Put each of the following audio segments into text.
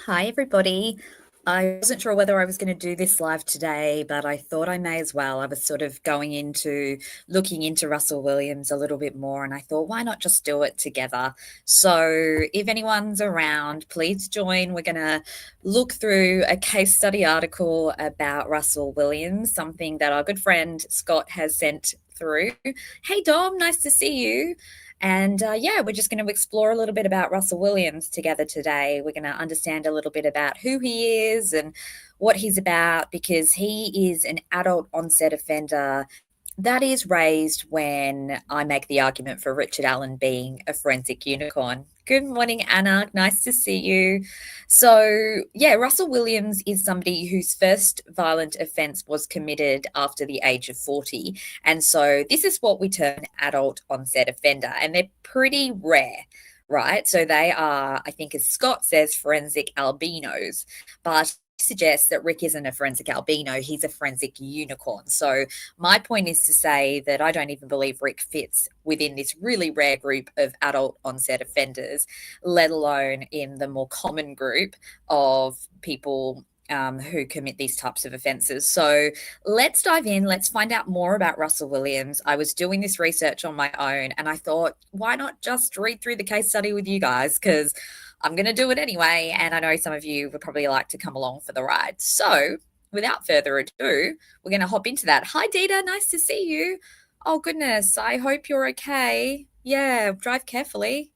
Hi, everybody. I wasn't sure whether I was going to do this live today, but I thought I may as well. I was sort of looking into Russell Williams a little bit more, and I thought, why not just do it together? So, if anyone's around, please join. We're going to look through a case study article about Russell Williams, something that our good friend Scott has sent through. Hey, Dom, nice to see you. And yeah, we're just going to explore a little bit about Russell Williams together today. We're going to understand a little bit about who he is and what he's about, because he is an adult onset offender that is raised when I make the argument for Richard Allen being a forensic unicorn. Good morning, Anna. Nice to see you. So, yeah, Russell Williams is somebody whose first violent offence was committed after the age of 40. And so, this is what we term adult onset offender, and they're pretty rare. Right. So they are, I think, as Scott says, forensic albinos. But suggests that Rick isn't a forensic albino, he's a forensic unicorn. So my point is to say that I don't even believe Rick fits within this really rare group of adult onset offenders, let alone in the more common group of people who commit these types of offences. So let's dive in. Let's find out more about Russell Williams. I was doing this research on my own and I thought, why not just read through the case study with you guys? Because I'm going to do it anyway. And I know some of you would probably like to come along for the ride. So without further ado, we're going to hop into that. Hi, Dita. Nice to see you. Oh, goodness. I hope you're okay. Yeah, drive carefully.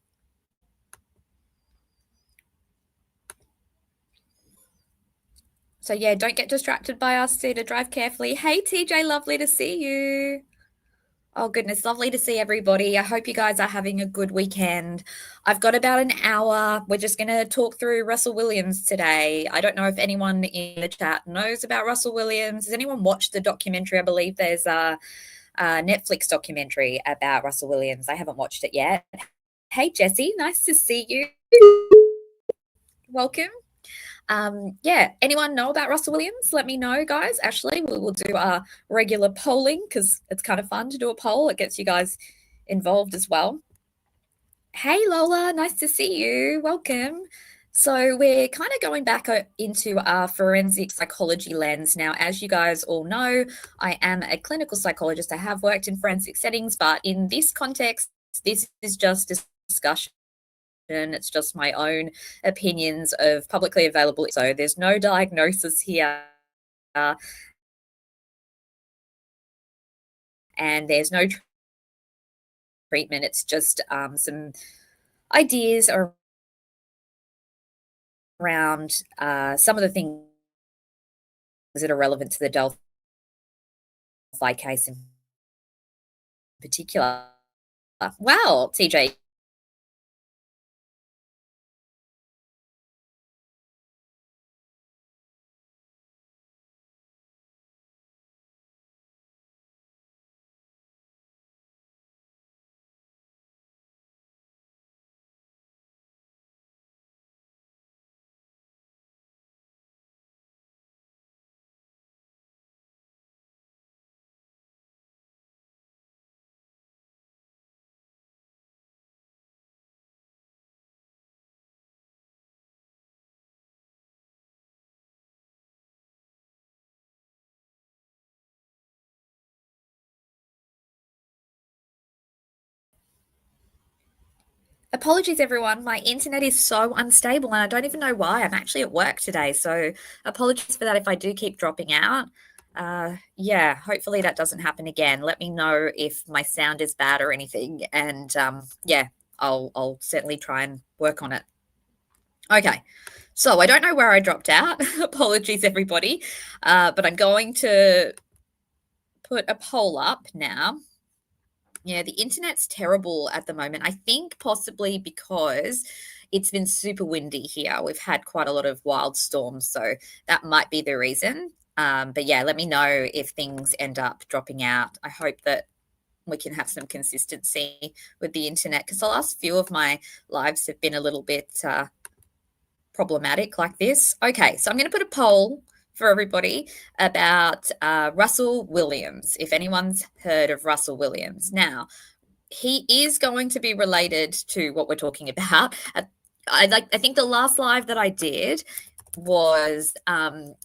So, yeah, don't get distracted by us, Dita. Drive carefully. Hey, TJ, lovely to see you. Oh, goodness, lovely to see everybody. I hope you guys are having a good weekend. I've got about an hour. We're just going to talk through Russell Williams today. I don't know if anyone in the chat knows about Russell Williams. Has anyone watched the documentary? I believe there's a Netflix documentary about Russell Williams. I haven't watched it yet. Hey, Jesse, nice to see you. Welcome. Yeah, anyone know about Russell Williams? Let me know, guys. Actually, we will do a regular polling because it's kind of fun to do a poll. It gets you guys involved as well. Hey, Lola, nice to see you. Welcome. So we're kind of going back into our forensic psychology lens. Now, as you guys all know, I am a clinical psychologist. I have worked in forensic settings, but in this context, this is just a discussion. It's just my own opinions of publicly available. So there's no diagnosis here. And there's no treatment. It's just some ideas around some of the things that are relevant to the Delphi case in particular. Wow, TJ. Apologies, everyone. My internet is so unstable and I don't even know why. I'm actually at work today. So apologies for that if I do keep dropping out. Yeah, hopefully that doesn't happen again. Let me know if my sound is bad or anything. And yeah, I'll certainly try and work on it. Okay. So I don't know where I dropped out. Apologies, everybody. But I'm going to put a poll up now. Yeah, the internet's terrible at the moment. I think possibly because it's been super windy here. We've had quite a lot of wild storms, so that might be the reason. But yeah, let me know if things end up dropping out. I hope that we can have some consistency with the internet because the last few of my lives have been a little bit problematic like this. Okay, so I'm going to put a poll for everybody about Russell Williams, if anyone's heard of Russell Williams. Now, he is going to be related to what we're talking about. I think the last live that I did was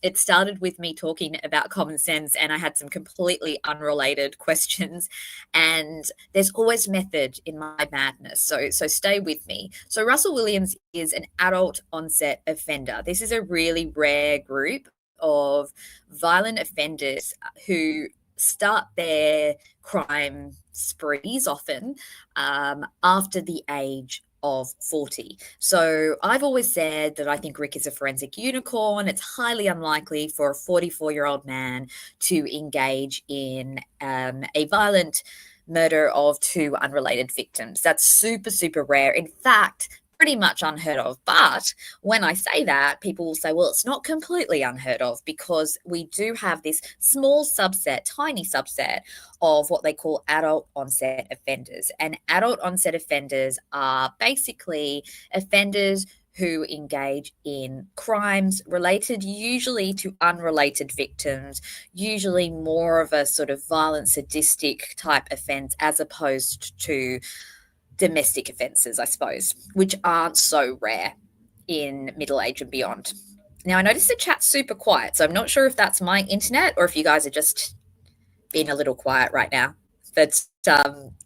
it started with me talking about common sense, and I had some completely unrelated questions, and there's always method in my madness, so stay with me. So Russell Williams is an adult onset offender. This is a really rare group of violent offenders who start their crime sprees often after the age of 40. So I've always said that I think Rick is a forensic unicorn. It's highly unlikely for a 44-year-old man to engage in a violent murder of two unrelated victims. That's super, super rare. In fact, pretty much unheard of. But when I say that, people will say, well, it's not completely unheard of, because we do have this small subset, tiny subset of what they call adult onset offenders. And adult onset offenders are basically offenders who engage in crimes related usually to unrelated victims, usually more of a sort of violent, sadistic type offense, as opposed to domestic offences, I suppose, which aren't so rare in middle age and beyond. Now, I noticed the chat's super quiet, so I'm not sure if that's my internet or if you guys are just being a little quiet right now. But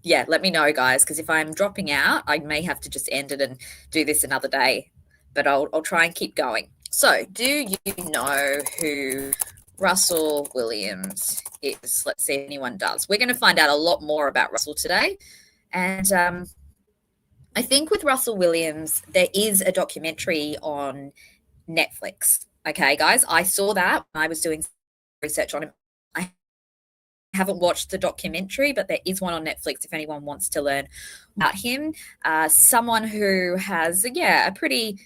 yeah, let me know, guys, because if I'm dropping out, I may have to just end it and do this another day. But I'll try and keep going. So, do you know who Russell Williams is? Let's see if anyone does. We're going to find out a lot more about Russell today. And I think with Russell Williams, there is a documentary on Netflix. Okay, guys, I saw that when I was doing research on him. I haven't watched the documentary, but there is one on Netflix if anyone wants to learn about him. Someone who has, a pretty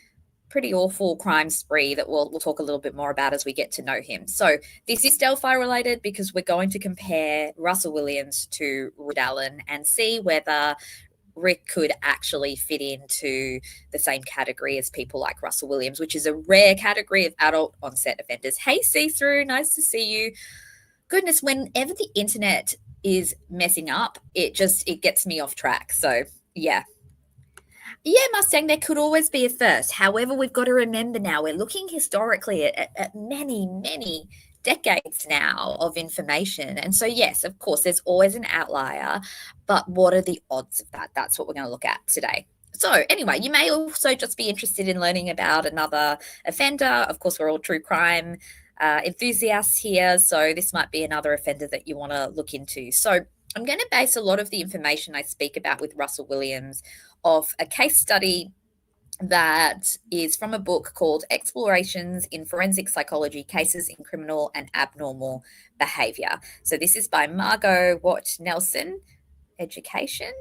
awful crime spree that we'll talk a little bit more about as we get to know him. So this is Delphi related because we're going to compare Russell Williams to Rick Allen and see whether Rick could actually fit into the same category as people like Russell Williams, which is a rare category of adult onset offenders. Hey, see-through, nice to see you. Goodness, whenever the internet is messing up, it gets me off track. So yeah. Yeah, Mustang, there could always be a first. However, we've got to remember now, we're looking historically at many, many decades now of information. And so, yes, of course, there's always an outlier, but what are the odds of that? That's what we're going to look at today. So anyway, you may also just be interested in learning about another offender. Of course, we're all true crime enthusiasts here, so this might be another offender that you want to look into. So I'm going to base a lot of the information I speak about with Russell Williams off a case study that is from a book called Explorations in Forensic Psychology, Cases in Criminal and Abnormal Behavior. So this is by Margot Watt Nelson, Education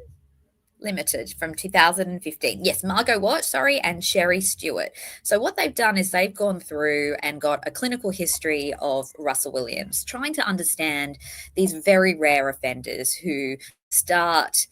Limited, from 2015. Yes, Margot Watt, and Sherry Stewart. So what they've done is they've gone through and got a clinical history of Russell Williams, trying to understand these very rare offenders who start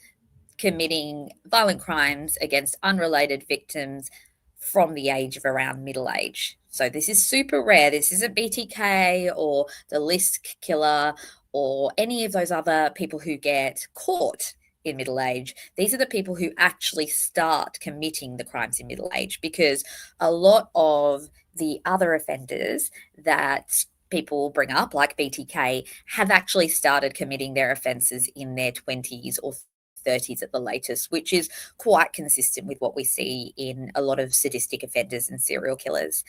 committing violent crimes against unrelated victims from the age of around middle age. So this is super rare. This isn't BTK or the Lisk killer or any of those other people who get caught in middle age. These are the people who actually start committing the crimes in middle age, because a lot of the other offenders that people bring up, like BTK, have actually started committing their offences in their 20s or 30s at the latest, which is quite consistent with what we see in a lot of sadistic offenders and serial killers.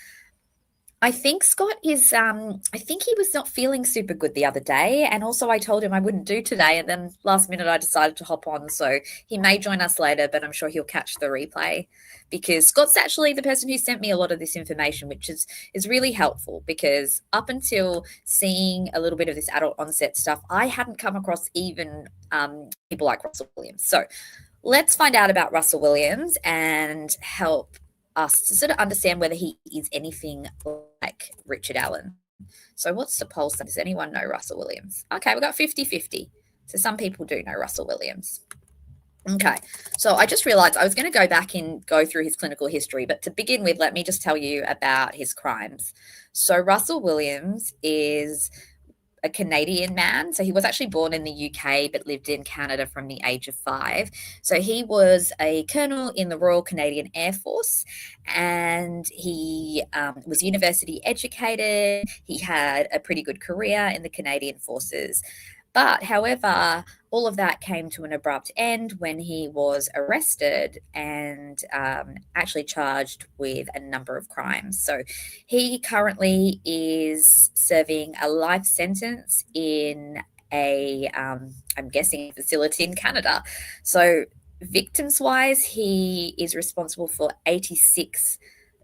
I think Scott is, I think he was not feeling super good the other day. And also I told him I wouldn't do today. And then last minute I decided to hop on. So he may join us later, but I'm sure he'll catch the replay, because Scott's actually the person who sent me a lot of this information, which is really helpful, because up until seeing a little bit of this adult onset stuff, I hadn't come across even people like Russell Williams. So let's find out about Russell Williams and help us to sort of understand whether he is anything like Richard Allen. So what's the poll? Does anyone know Russell Williams? Okay, we've got 50-50. So some people do know Russell Williams. Okay, so I just realized I was going to go back and go through his clinical history, but to begin with, let me just tell you about his crimes. So Russell Williams is a Canadian man. So he was actually born in the UK but lived in Canada from the age of 5. So he was a colonel in the Royal Canadian Air Force, and he was university educated. He had a pretty good career in the Canadian Forces. But however, all of that came to an abrupt end when he was arrested and actually charged with a number of crimes. So he currently is serving a life sentence in I'm guessing, a facility in Canada. So victims wise, he is responsible for 86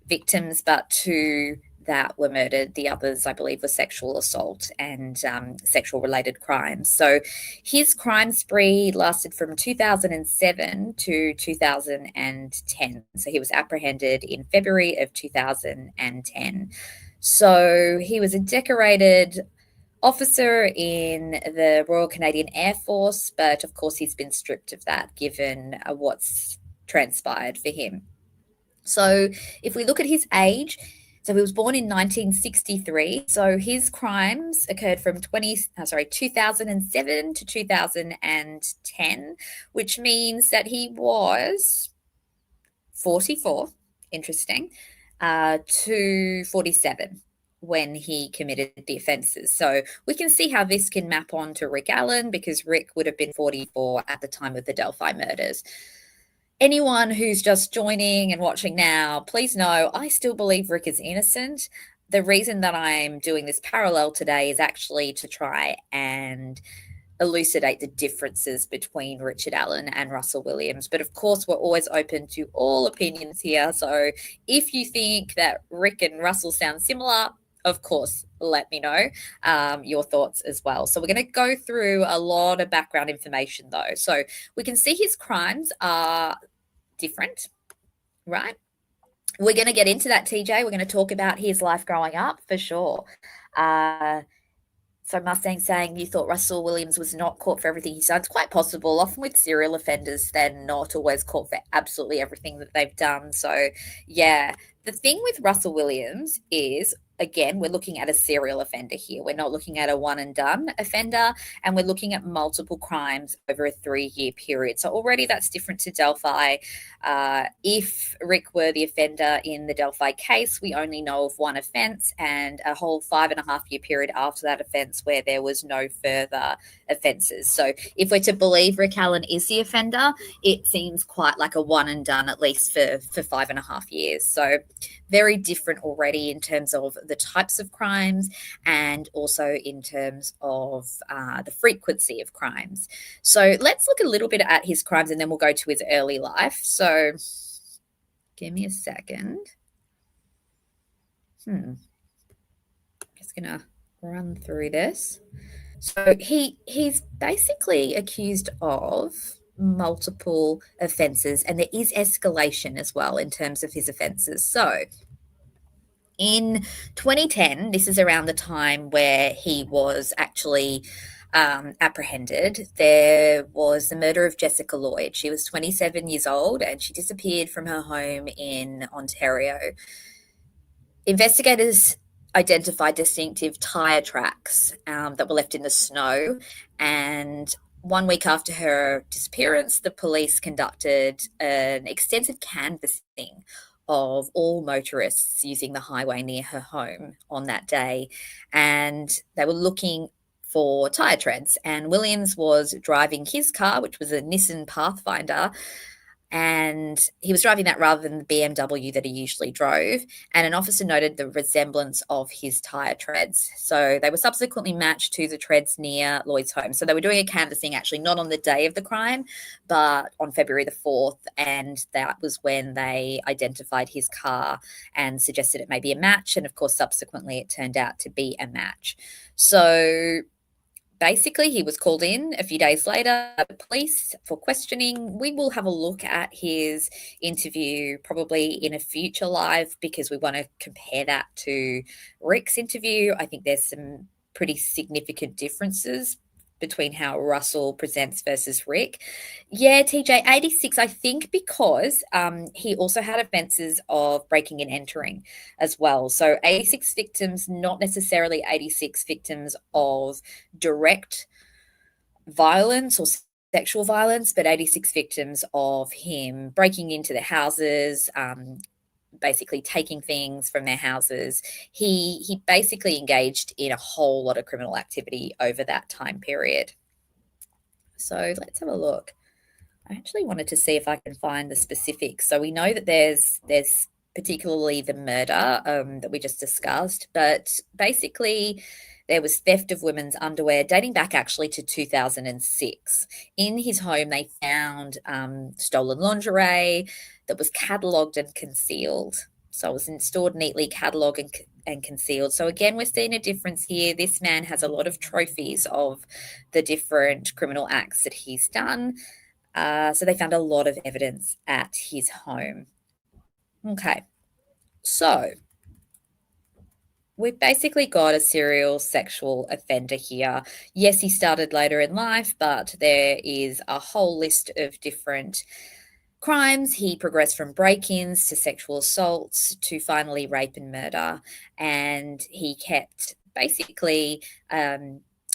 victims, but two that were murdered. The others, I believe, were sexual assault and sexual related crimes. So his crime spree lasted from 2007 to 2010. So he was apprehended in February of 2010. So he was a decorated officer in the Royal Canadian Air Force, but of course he's been stripped of that given what's transpired for him. So if we look at his age, so he was born in 1963. So his crimes occurred from 2007 to 2010, which means that he was 44, interesting, to 47 when he committed the offences. So we can see how this can map on to Rick Allen, because Rick would have been 44 at the time of the Delphi murders. Anyone who's just joining and watching now, please know I still believe Rick is innocent. The reason that I'm doing this parallel today is actually to try and elucidate the differences between Richard Allen and Russell Williams. But of course, we're always open to all opinions here. So if you think that Rick and Russell sound similar, of course, let me know your thoughts as well. So we're going to go through a lot of background information, though. So we can see his crimes are different, right? We're going to get into that, TJ. We're going to talk about his life growing up for sure. So Mustang saying you thought Russell Williams was not caught for everything he's done. It's quite possible. Often with serial offenders, they're not always caught for absolutely everything that they've done. So, yeah, the thing with Russell Williams is, again, we're looking at a serial offender here. We're not looking at a one and done offender, and we're looking at multiple crimes over a 3-year period. So already that's different to Delphi. If Rick were the offender in the Delphi case, we only know of one offence and a whole 5.5-year period after that offence where there was no further offences. So if we're to believe Rick Allen is the offender, it seems quite like a one and done, at least for 5.5 years. So very different already in terms of the types of crimes and also in terms of the frequency of crimes. So let's look a little bit at his crimes and then we'll go to his early life. So give me a second. Just gonna run through this. So he's basically accused of multiple offences, and there is escalation as well in terms of his offences. So in 2010, this is around the time where he was actually apprehended. There was the murder of Jessica Lloyd. She was 27 years old and she disappeared from her home in Ontario. Investigators identified distinctive tyre tracks that were left in the snow, and 1 week after her disappearance, the police conducted an extensive canvassing of all motorists using the highway near her home on that day, and they were looking for tyre treads. And Williams was driving his car, which was a Nissan Pathfinder, and he was driving that rather than the BMW that he usually drove. And an officer noted the resemblance of his tyre treads. So they were subsequently matched to the treads near Lloyd's home. So they were doing a canvassing actually not on the day of the crime, but on February the 4th. And that was when they identified his car and suggested it may be a match. And of course, subsequently, it turned out to be a match. So basically, he was called in a few days later by the police for questioning. We will have a look at his interview probably in a future live because we want to compare that to Rick's interview. I think there's some pretty significant differences between how Russell presents versus Rick. Yeah, TJ, 86, I think because he also had offences of breaking and entering as well. So 86 victims, not necessarily 86 victims of direct violence or sexual violence, but 86 victims of him breaking into their houses, basically taking things from their houses. He basically engaged in a whole lot of criminal activity over that time period. So let's have a look. I actually wanted to see if I can find the specifics. So we know that there's particularly the murder that we just discussed, but basically there was theft of women's underwear dating back actually to 2006. In his home, they found stolen lingerie that was catalogued and concealed. So it was stored neatly, catalogued and concealed. So again, we're seeing a difference here. This man has a lot of trophies of the different criminal acts that he's done. So they found a lot of evidence at his home. Okay, so we've basically got a serial sexual offender here. Yes, he started later in life, but there is a whole list of different crimes. He progressed from break-ins to sexual assaults to finally rape and murder. And he kept basically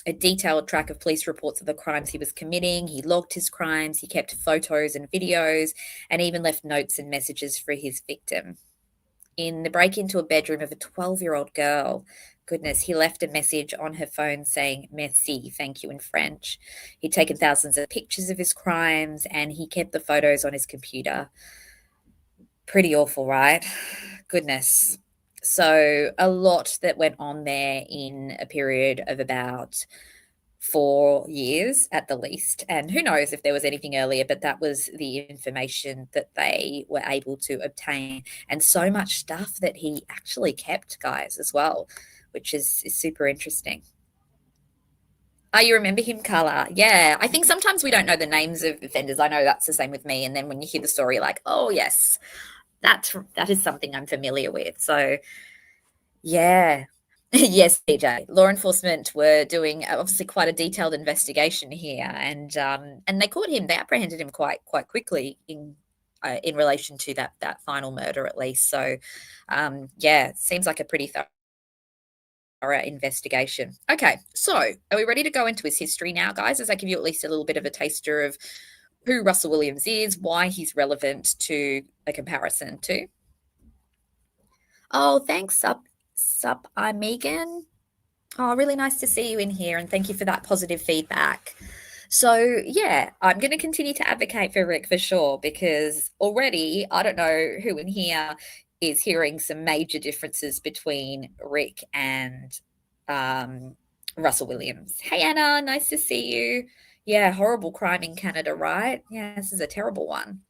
a detailed track of police reports of the crimes he was committing. He logged his crimes. He kept photos and videos and even left notes and messages for his victim. In the break into a bedroom of a 12-year-old girl, goodness, he left a message on her phone saying merci, thank you in French. He'd taken thousands of pictures of his crimes and he kept the photos on his computer. Pretty awful, right? Goodness. So a lot that went on there in a period of about 4 years at the least. And who knows if there was anything earlier, but that was the information that they were able to obtain. And so much stuff that he actually kept, guys, as well, which is super interesting. Oh, you remember him, Carla? Yeah. I think sometimes we don't know the names of offenders. I know that's the same with me. And then when you hear the story, like, oh yes, that is something I'm familiar with. So yeah. Yes, PJ. Law enforcement were doing obviously quite a detailed investigation here, and they caught him. They apprehended him quite quickly in relation to that final murder, at least. So, yeah, it seems like a pretty thorough investigation. Okay, so are we ready to go into his history now, guys? As I give you at least a little bit of a taster of who Russell Williams is, why he's relevant to a comparison to. Oh, thanks, Sup, I'm Megan. Oh, really nice to see you in here, and thank you for that positive feedback. So, yeah, I'm going to continue to advocate for Rick for sure, because already I don't know who in here is hearing some major differences between Rick and Russell Williams. Hey, Anna, nice to see you. Yeah, horrible crime in Canada, right? Yeah, this is a terrible one.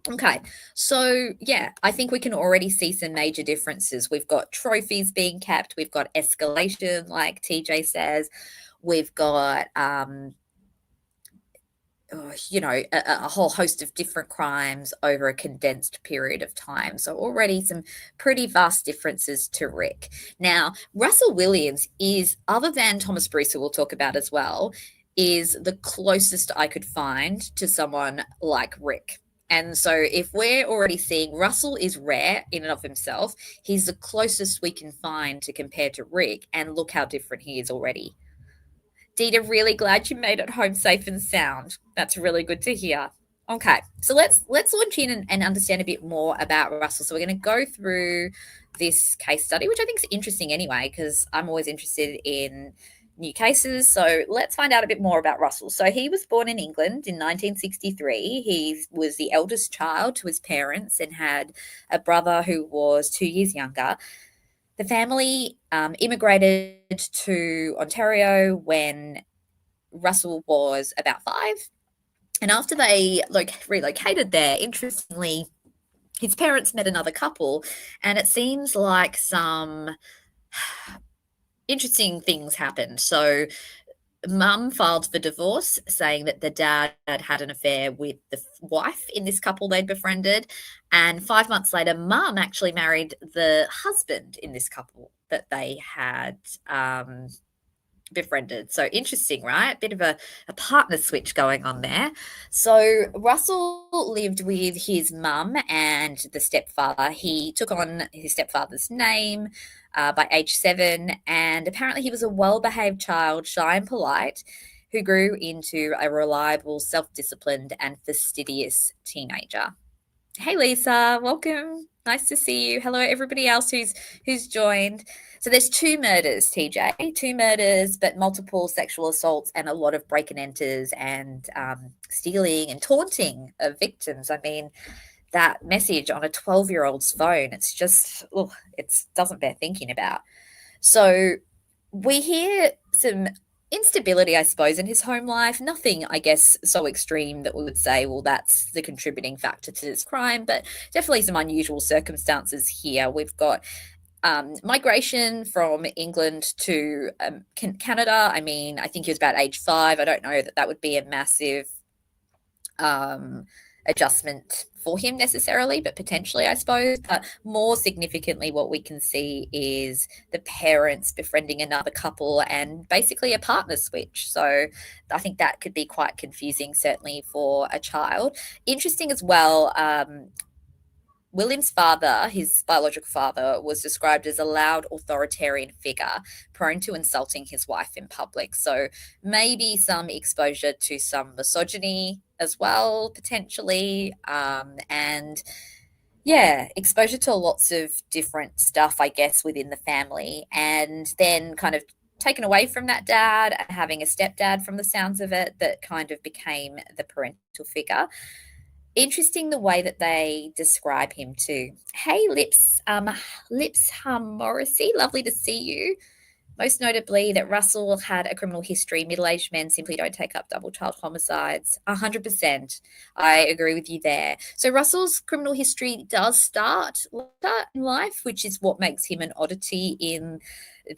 Okay, so yeah, I think we can already see some major differences. We've got trophies being kept, we've got escalation, like TJ says, we've got a whole host of different crimes over a condensed period of time. So already some pretty vast differences to Rick. Now, Russell Williams is, other than Thomas Bruce, who we'll talk about as well, is the closest I could find to someone like Rick. And so if we're already seeing Russell is rare in and of himself, he's the closest we can find to compare to Rick. And look how different he is already. Dita, really glad you made it home safe and sound. That's really good to hear. Okay, so let's launch in and understand a bit more about Russell. So we're going to go through this case study, which I think is interesting anyway, because I'm always interested in new cases. So let's find out a bit more about Russell. So he was born in England in 1963. He was the eldest child to his parents and had a brother who was 2 years younger. The family immigrated to Ontario when Russell was about 5. And after they relocated there, interestingly, his parents met another couple, and it seems like some interesting things happened. So mum filed for divorce, saying that the dad had an affair with the wife in this couple they'd befriended. And 5 months later, mum actually married the husband in this couple that they had befriended. So interesting, right? Bit of a partner switch going on there. So Russell lived with his mum and the stepfather. He took on his stepfather's name by age 7, and apparently he was a well-behaved child, shy and polite, who grew into a reliable, self-disciplined, and fastidious teenager. Hey Lisa, welcome. Nice to see you. Hello everybody else who's joined. So there's 2 murders, TJ, 2 murders, but multiple sexual assaults and a lot of break and enters and stealing and taunting of victims. I mean, that message on a 12-year-old's phone, it's just, it doesn't bear thinking about. So we hear some instability, I suppose, in his home life. Nothing, I guess, so extreme that we would say, well, that's the contributing factor to this crime, but definitely some unusual circumstances here. We've got migration from England to Canada. I mean, I think he was about age 5. I don't know that would be a massive adjustment for him necessarily, but potentially, I suppose. But more significantly, what we can see is the parents befriending another couple and basically a partner switch. So I think that could be quite confusing, certainly for a child. Interesting as well. William's father, his biological father, was described as a loud authoritarian figure, prone to insulting his wife in public. So maybe some exposure to some misogyny as well, potentially. And yeah, exposure to lots of different stuff, I guess, within the family. And then kind of taken away from that dad and having a stepdad from the sounds of it that kind of became the parental figure. Interesting the way that they describe him too. Hey, Lips Morrissey, lovely to see you. Most notably, that Russell had a criminal history. Middle-aged men simply don't take up double child homicides. 100%. I agree with you there. So Russell's criminal history does start later in life, which is what makes him an oddity in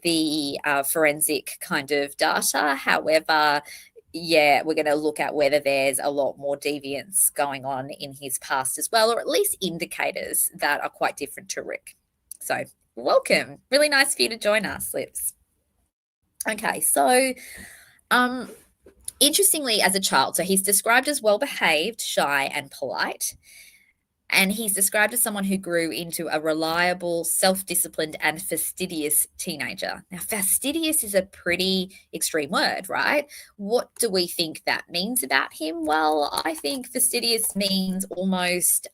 the forensic kind of data. However, yeah, we're going to look at whether there's a lot more deviance going on in his past as well, or at least indicators that are quite different to Rick. So welcome. Really nice for you to join us, Lips. Okay, so interestingly, as a child, so he's described as well-behaved, shy, and polite. And he's described as someone who grew into a reliable, self-disciplined, and fastidious teenager. Now, fastidious is a pretty extreme word, right? What do we think that means about him? Well, I think fastidious means almost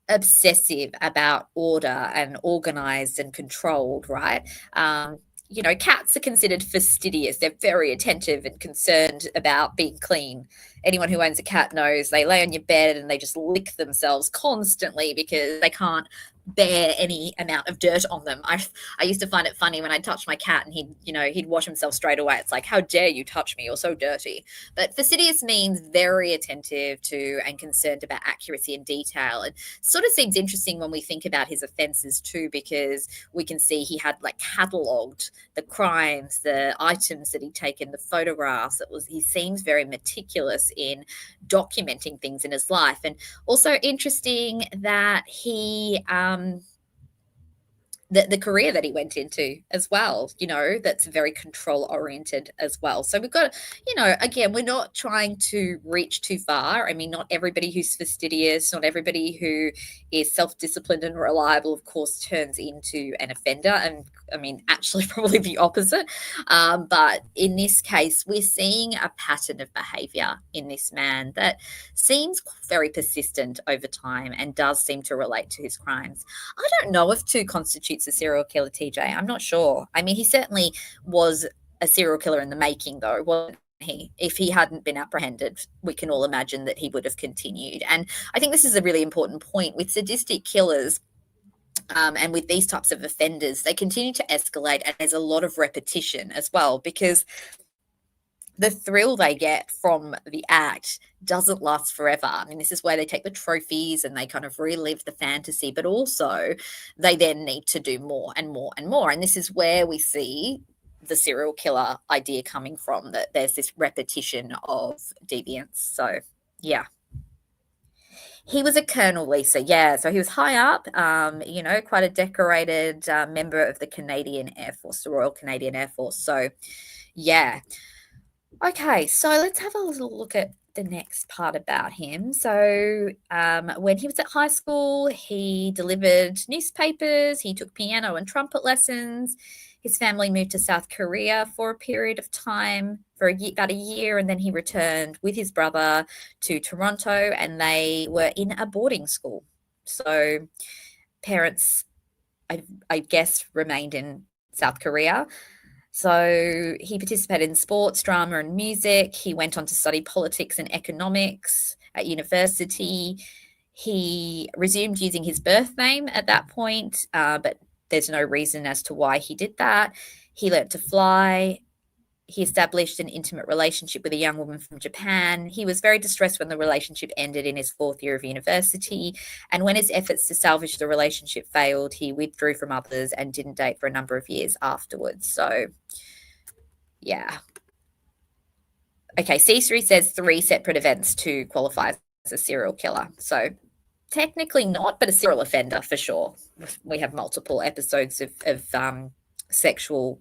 obsessive about order and organized and controlled, right? Cats are considered fastidious. They're very attentive and concerned about being clean. Anyone who owns a cat knows they lay on your bed and they just lick themselves constantly because they can't bear any amount of dirt on them. I used to find it funny when I touched my cat and he'd wash himself straight away. It's like, how dare you touch me? You're so dirty. But fastidious means very attentive to and concerned about accuracy and detail. And sort of seems interesting when we think about his offenses too, because we can see he had like catalogued the crimes, the items that he'd taken, the photographs. He seems very meticulous in documenting things in his life. And also interesting that he the career that he went into as well, that's very control oriented as well. So we've got, again, we're not trying to reach too far. I mean, not everybody who's fastidious, not everybody who is self-disciplined and reliable, of course, turns into an offender. And I mean, actually probably the opposite. But in this case, we're seeing a pattern of behavior in this man that seems very persistent over time and does seem to relate to his crimes. I don't know if 2 constitutes a serial killer, TJ. I'm not sure. I mean, he certainly was a serial killer in the making, though, wasn't he? If he hadn't been apprehended, we can all imagine that he would have continued. And I think this is a really important point. With sadistic killers, and with these types of offenders, they continue to escalate, and there's a lot of repetition as well, because the thrill they get from the act doesn't last forever. I mean, this is where they take the trophies and they kind of relive the fantasy, but also they then need to do more and more and more. And this is where we see the serial killer idea coming from, that there's this repetition of deviance. So, yeah. He was a colonel, Lisa. Yeah, so he was high up. Quite a decorated member of the Canadian Air Force, the Royal Canadian Air Force. So, yeah. Okay, so let's have a little look at the next part about him. So, when he was at high school, he delivered newspapers, he took piano and trumpet lessons. His family moved to South Korea for a period of time, for about a year, and then he returned with his brother to Toronto, and they were in a boarding school. So, parents, I guess, remained in South Korea. So he participated in sports, drama, and music. He went on to study politics and economics at university. He resumed using his birth name at that point, but there's no reason as to why he did that. He learnt to fly. He established an intimate relationship with a young woman from Japan. He was very distressed when the relationship ended in his fourth year of university. And when his efforts to salvage the relationship failed, he withdrew from others and didn't date for a number of years afterwards. So, yeah. Okay, C3 says 3 separate events to qualify as a serial killer. So, technically not, but a serial offender for sure. We have multiple episodes of sexual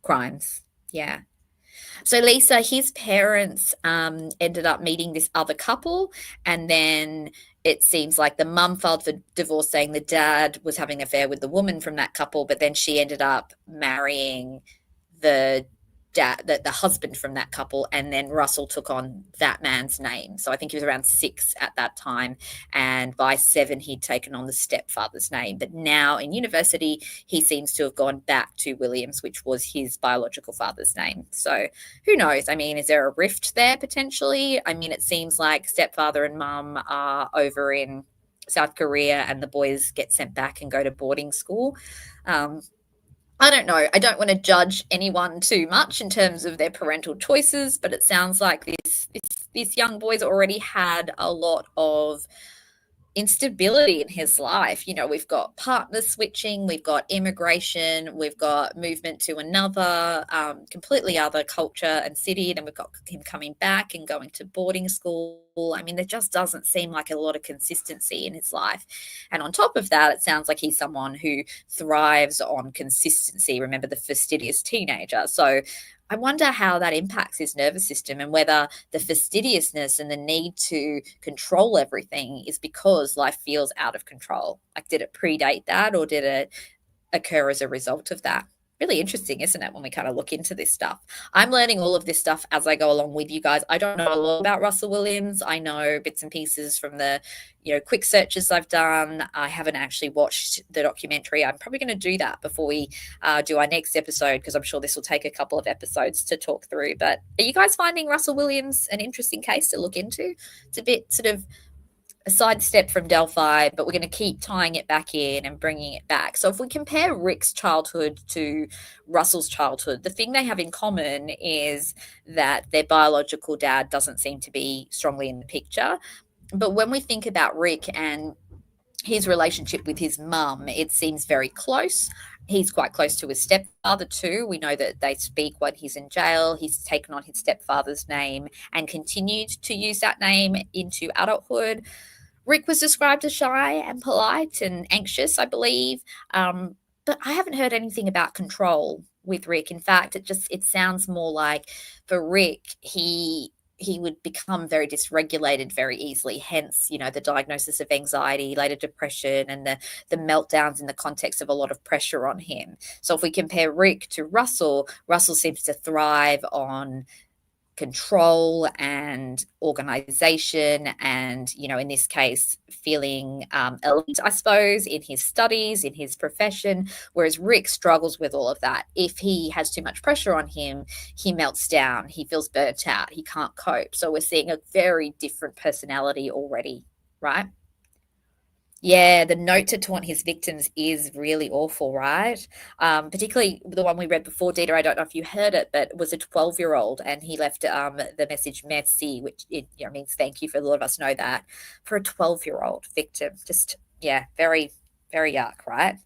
crimes. Yeah. So Lisa, his parents ended up meeting this other couple, and then it seems like the mum filed for divorce, saying the dad was having an affair with the woman from that couple, but then she ended up marrying the dad, the husband from that couple, and then Russell took on that man's name. So I think he was around 6 at that time, and by 7 he'd taken on the stepfather's name. But now in university he seems to have gone back to Williams, which was his biological father's name. So who knows? I mean, is there a rift there potentially? I mean, it seems like stepfather and mum are over in South Korea and the boys get sent back and go to boarding school. I don't know. I don't want to judge anyone too much in terms of their parental choices, but it sounds like this young boy's already had a lot of instability in his life. We've got partner switching, we've got immigration, we've got movement to another completely other culture and city, and we've got him coming back and going to boarding school. I mean, there just doesn't seem like a lot of consistency in his life. And on top of that, it sounds like he's someone who thrives on consistency. Remember, the fastidious teenager. So I wonder how that impacts his nervous system, and whether the fastidiousness and the need to control everything is because life feels out of control. Like, did it predate that, or did it occur as a result of that? Really interesting, isn't it, when we kind of look into this stuff? I'm learning all of this stuff as I go along with you guys. I don't know a lot about Russell Williams. I know bits and pieces from the quick searches I've done. I haven't actually watched the documentary. I'm probably going to do that before we do our next episode, because I'm sure this will take a couple of episodes to talk through. But are you guys finding Russell Williams an interesting case to look into? It's a bit sort of a sidestep from Delphi, but we're going to keep tying it back in and bringing it back. So if we compare Rick's childhood to Russell's childhood, the thing they have in common is that their biological dad doesn't seem to be strongly in the picture. But when we think about Rick and his relationship with his mum, it seems very close. He's quite close to his stepfather too. We know that they speak when he's in jail. He's taken on his stepfather's name and continued to use that name into adulthood. Rick was described as shy and polite and anxious, I believe. But I haven't heard anything about control with Rick. In fact, it sounds more like, for Rick, he would become very dysregulated very easily. Hence, the diagnosis of anxiety, later depression, and the meltdowns in the context of a lot of pressure on him. So if we compare Rick to Russell, Russell seems to thrive on control and organization, and in this case, feeling elite, I suppose, in his studies, in his profession, whereas Rick struggles with all of that. If he has too much pressure on him, he melts down, he feels burnt out, he can't cope. So we're seeing a very different personality already, right? Yeah, the note to taunt his victims is really awful, right? Particularly the one we read before, Dita. I don't know if you heard it, but it was a 12-year-old, and he left the message "merci," which means thank you. For a lot of us know that, for a 12-year-old victim. Just, yeah, very, very yuck, right?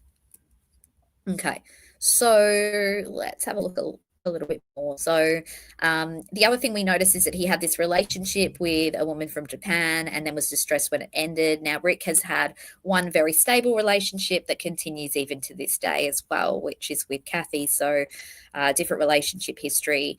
Okay, so let's have a look a little bit more. So the other thing we noticed is that he had this relationship with a woman from Japan and then was distressed when it ended. Now, Rick has had one very stable relationship that continues even to this day as well, which is with Kathy. So different relationship history.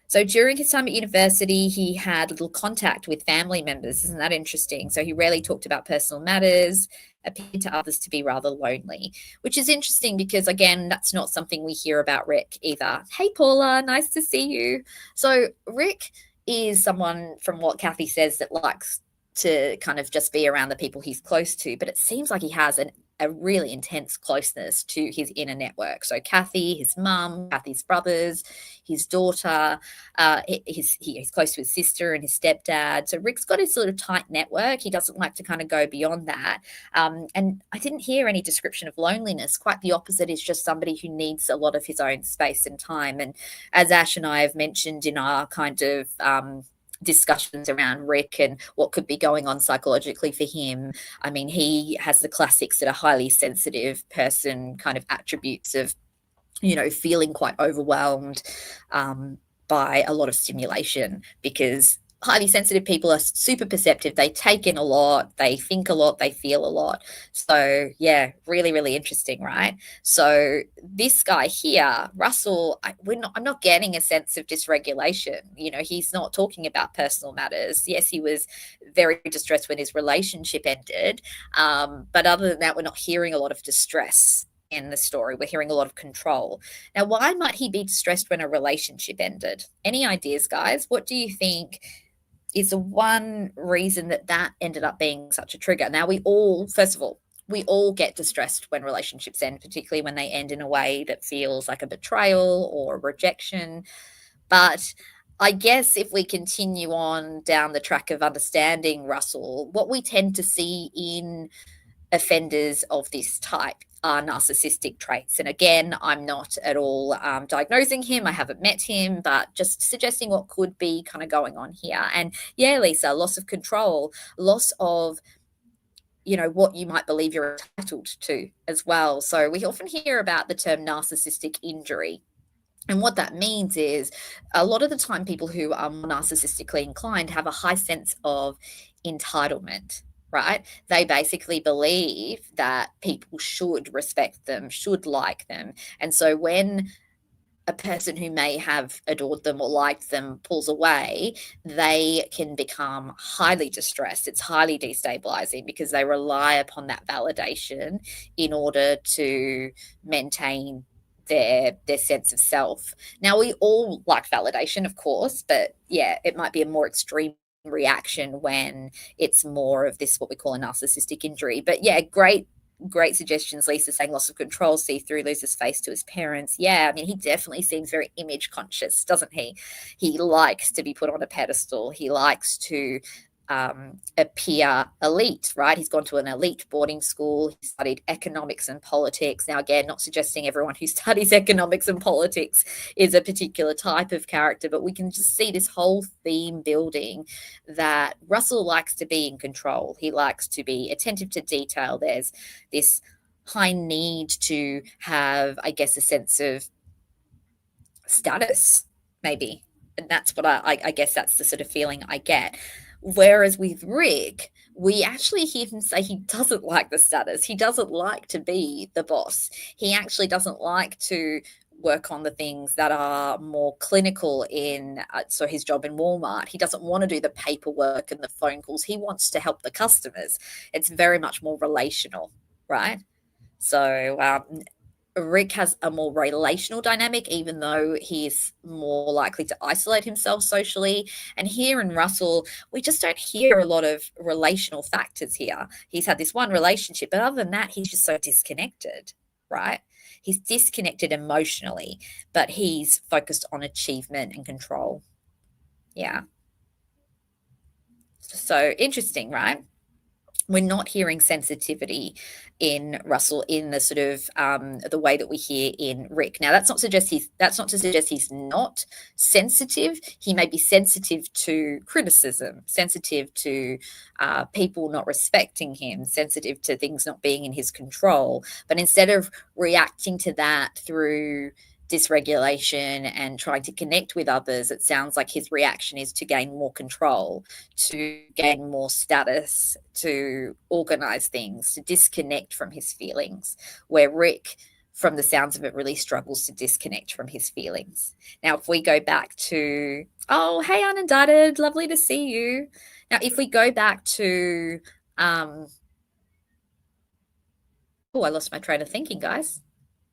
So during his time at university, he had little contact with family members. Isn't that interesting? So he rarely talked about personal matters, appeared to others to be rather lonely, which is interesting because, again, that's not something we hear about Rick either. Hey, Paula, nice to see you. So Rick is someone, from what Kathy says, that likes to kind of just be around the people he's close to, but it seems like he has a really intense closeness to his inner network. So Kathy, his mum, Kathy's brothers, his daughter, he's close to his sister and his stepdad. So Rick's got his sort of tight network. He doesn't like to kind of go beyond that. And I didn't hear any description of loneliness. Quite the opposite, is just somebody who needs a lot of his own space and time. And as Ash and I have mentioned in our kind of discussions around Rick and what could be going on psychologically for him, I mean, he has the classics that a highly sensitive person kind of attributes of, feeling quite overwhelmed by a lot of stimulation, because highly sensitive people are super perceptive. They take in a lot, they think a lot, they feel a lot. So yeah, really, really interesting, right? So this guy here, Russell, I'm not getting a sense of dysregulation. He's not talking about personal matters. Yes, he was very distressed when his relationship ended, but other than that, we're not hearing a lot of distress in the story. We're hearing a lot of control. Now, why might he be distressed when a relationship ended? Any ideas, guys? What do you think is the one reason that ended up being such a trigger? Now, first of all, we all get distressed when relationships end, particularly when they end in a way that feels like a betrayal or a rejection. But I guess if we continue on down the track of understanding Russell, what we tend to see in offenders of this type are narcissistic traits. And again, I'm not at all diagnosing him. I haven't met him, but just suggesting what could be kind of going on here. And yeah, Lisa, loss of control, loss of what you might believe you're entitled to as well. So we often hear about the term narcissistic injury. And what that means is, a lot of the time, people who are more narcissistically inclined have a high sense of entitlement, right? They basically believe that people should respect them, should like them. And so when a person who may have adored them or liked them pulls away, they can become highly distressed. It's highly destabilizing because they rely upon that validation in order to maintain their sense of self. Now, we all like validation, of course, but yeah, it might be a more extreme reaction when it's more of this, what we call a narcissistic injury. But yeah, great suggestions, Lisa, saying loss of control, see through, loses face to his parents. Yeah, I mean, he definitely seems very image conscious, doesn't he? He likes to be put on a pedestal. He likes to appear elite, right? He's gone to an elite boarding school. He studied economics and politics. Now, again, not suggesting everyone who studies economics and politics is a particular type of character, but we can just see this whole theme building that Russell likes to be in control. He likes to be attentive to detail. There's this high need to have, I guess, a sense of status, maybe. And that's what I guess that's the sort of feeling I get. Whereas with Rick, we actually hear him say he doesn't like the status. He doesn't like to be the boss. He actually doesn't like to work on the things that are more clinical in so his job in Walmart. He doesn't want to do the paperwork and the phone calls. He wants to help the customers. It's very much more relational, right? So Rick has a more relational dynamic, even though he's more likely to isolate himself socially. And here in Russell, we just don't hear a lot of relational factors here. He's had this one relationship, but other than that, he's just so disconnected, right? He's disconnected emotionally, but he's focused on achievement and control. Yeah. So interesting, right? We're not hearing sensitivity in Russell in the sort of the way that we hear in Rick. Now, that's not to suggest he's not sensitive. He may be sensitive to criticism, sensitive to people not respecting him, sensitive to things not being in his control. But instead of reacting to that through dysregulation and trying to connect with others, it sounds like his reaction is to gain more control, to gain more status, to organize things, to disconnect from his feelings, where Rick, from the sounds of it, really struggles to disconnect from his feelings. Now, if we go back to, oh, hey, unindicted, lovely to see you. Now, if we go back to, oh, I lost my train of thinking, guys.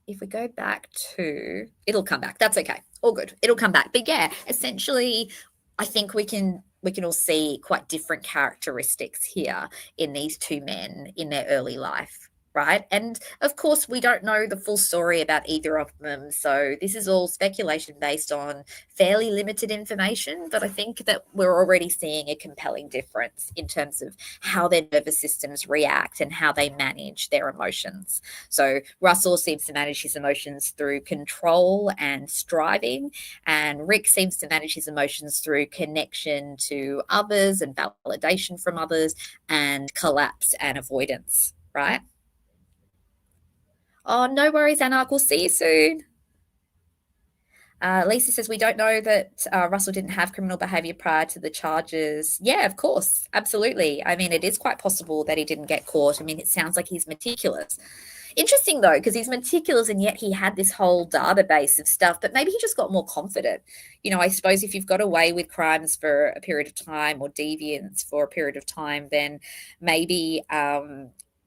If we go back to, it'll come back. That's okay. All good. It'll come back. But yeah, essentially, I think we can all see quite different characteristics here in these two men in their early life, right? And of course, we don't know the full story about either of them. So this is all speculation based on fairly limited information. But I think that we're already seeing a compelling difference in terms of how their nervous systems react and how they manage their emotions. So Russell seems to manage his emotions through control and striving, and Rick seems to manage his emotions through connection to others and validation from others and collapse and avoidance, right? Oh, no worries, Anarch. We'll see you soon. Lisa says, we don't know that Russell didn't have criminal behaviour prior to the charges. Yeah, of course. Absolutely. I mean, it is quite possible that he didn't get caught. I mean, it sounds like he's meticulous. Interesting, though, because he's meticulous and yet he had this whole database of stuff, but maybe he just got more confident. You know, I suppose if you've got away with crimes for a period of time or deviance for a period of time, then maybe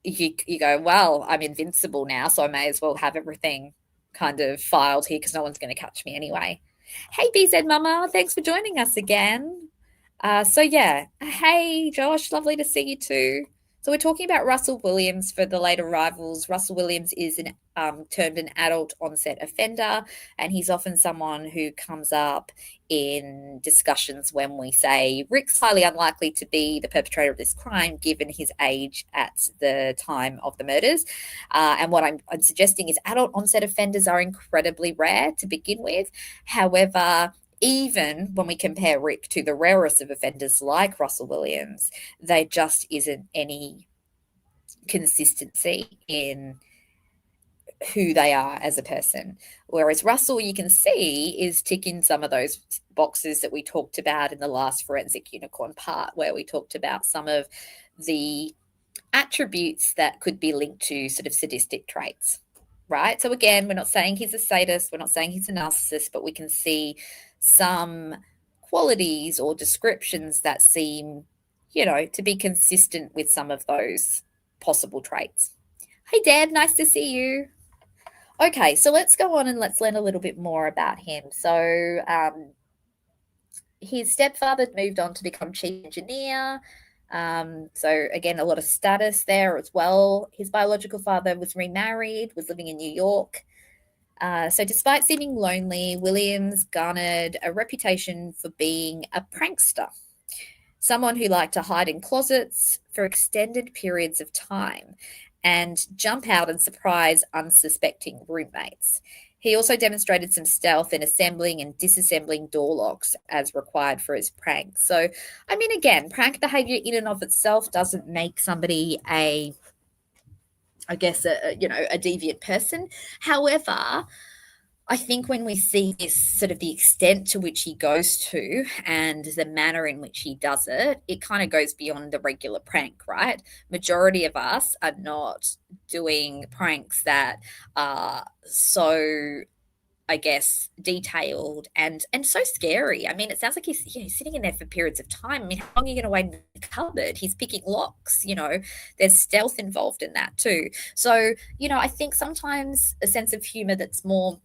you go, well, I'm invincible now, so I may as well have everything kind of filed here because no one's going to catch me anyway. Hey, BZ Mama, thanks for joining us again. So yeah, hey Josh, lovely to see you too. So we're talking about Russell Williams for the late arrivals. Russell Williams is termed an adult onset offender, and he's often someone who comes up in discussions when we say Rick's highly unlikely to be the perpetrator of this crime given his age at the time of the murders. And what I'm suggesting is adult onset offenders are incredibly rare to begin with. However, even when we compare Rick to the rarest of offenders like Russell Williams, there just isn't any consistency in who they are as a person. Whereas Russell, you can see, is ticking some of those boxes that we talked about in the last forensic unicorn part, where we talked about some of the attributes that could be linked to sort of sadistic traits, right? So again, we're not saying he's a sadist, we're not saying he's a narcissist, but we can see some qualities or descriptions that seem, to be consistent with some of those possible traits. Hey, Deb, nice to see you. Okay, so let's go on and let's learn a little bit more about him. So his stepfather moved on to become chief engineer. So again, a lot of status there as well. His biological father was remarried, was living in New York. So despite seeming lonely, Williams garnered a reputation for being a prankster, someone who liked to hide in closets for extended periods of time and jump out and surprise unsuspecting roommates. He also demonstrated some stealth in assembling and disassembling door locks as required for his pranks. So, I mean, again, prank behavior in and of itself doesn't make somebody a deviant person. However, I think when we see this sort of the extent to which he goes to and the manner in which he does it, it kind of goes beyond the regular prank, right? Majority of us are not doing pranks that are so, I guess, detailed and so scary. I mean, it sounds like he's sitting in there for periods of time. I mean, how long are you going to wait in the cupboard? He's picking locks, there's stealth involved in that too. So, I think sometimes a sense of humor that's more,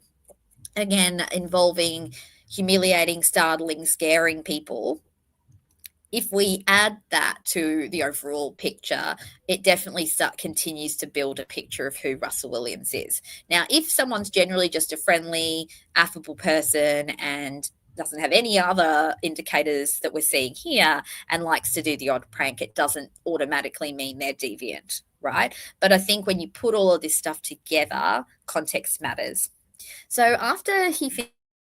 again, involving humiliating, startling, scaring people, if we add that to the overall picture, it definitely continues to build a picture of who Russell Williams is. Now, if someone's generally just a friendly, affable person and doesn't have any other indicators that we're seeing here and likes to do the odd prank, it doesn't automatically mean they're deviant, right? But I think when you put all of this stuff together, context matters. So after he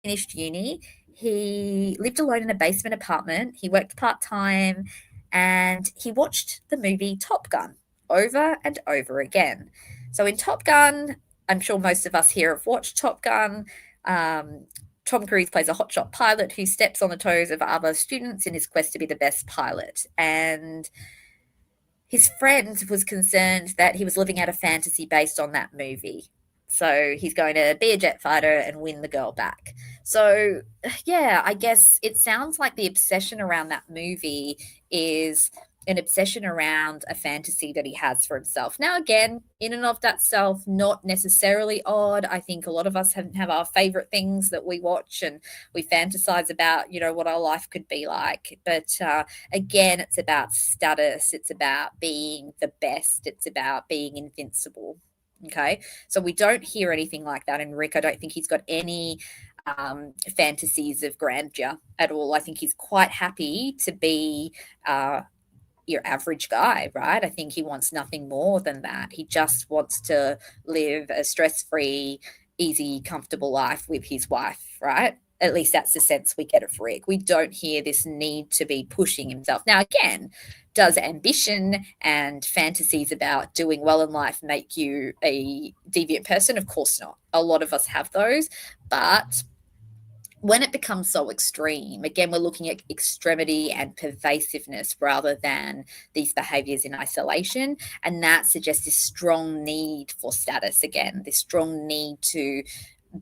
finished uni, he lived alone in a basement apartment. He worked part-time and he watched the movie Top Gun over and over again. So in Top Gun, I'm sure most of us here have watched Top Gun. Tom Cruise plays a hotshot pilot who steps on the toes of other students in his quest to be the best pilot. And his friend was concerned that he was living out a fantasy based on that movie. So he's going to be a jet fighter and win the girl back. So, yeah, I guess it sounds like the obsession around that movie is an obsession around a fantasy that he has for himself. Now, again, in and of that self, not necessarily odd. I think a lot of us have our favorite things that we watch and we fantasize about, what our life could be like. But again, it's about status. It's about being the best. It's about being invincible. Okay. So we don't hear anything like that in Rick. I don't think he's got any fantasies of grandeur at all. I think he's quite happy to be your average guy, right? I think he wants nothing more than that. He just wants to live a stress-free, easy, comfortable life with his wife, right? At least that's the sense we get of Rick. We don't hear this need to be pushing himself. Now, again, does ambition and fantasies about doing well in life make you a deviant person? Of course not. A lot of us have those, but when it becomes so extreme, again, we're looking at extremity and pervasiveness rather than these behaviors in isolation. And that suggests this strong need for status again, this strong need to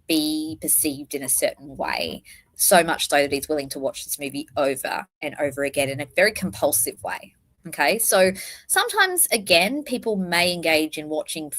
be perceived in a certain way. So much so that he's willing to watch this movie over and over again in a very compulsive way. Okay, so sometimes, again, people may engage in watching